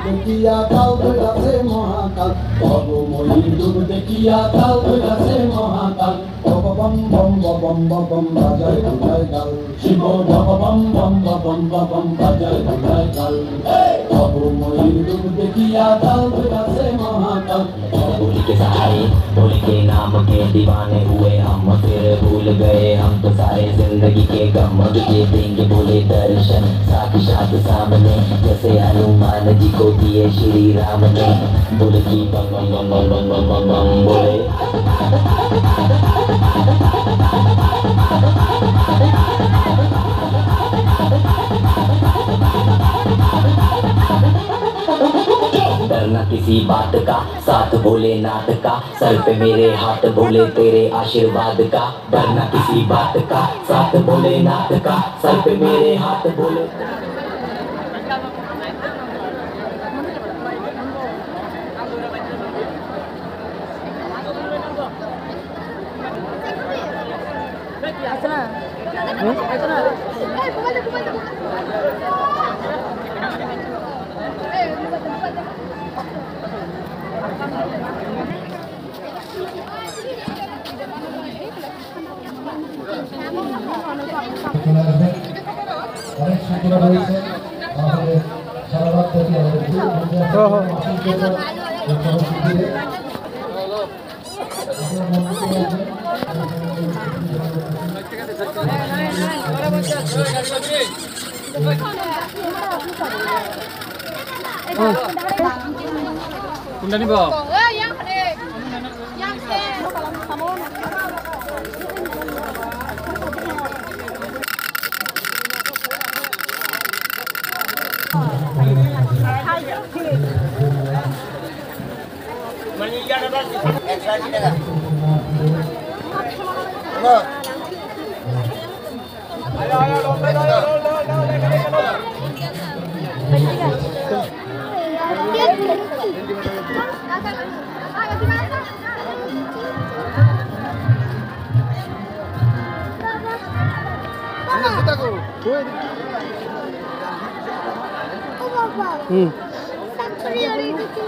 দেখিয়া কাল ধরাছে মহাকাল ভবময়ী যুগ দেখিয়া কাল ধরাছে মহাকাল বম বম বম বম বাজায় ধুলায় গাল শিব বম বম বম বম বাজায় ধুলায় গাল ভবময়ী যুগ দেখিয়া কাল ধরাছে মহাকাल भोली के सहारे भोली के नाम के दीवाने हुए हम फिर भूल गए हम तो सारे जिंदगी के गम तुझे देंगे बोले दर्शन साक्षात सामने जैसे हनुमान जी को दिए श्री राम ने बोल की बम बम बम बम बम बम बम बोले डरना किसी बात का साथ भोलेनाथ का सर पे मेरे हाथ भोले तेरे आशीर्वाद का डरना किसी बात का साथ भोलेनाथ का सर पे मेरे हाथ भोले অনেক সুন্দর হয়েছে আমাদের সারা রাত থেকে কোনটা নিব Sampai hari itu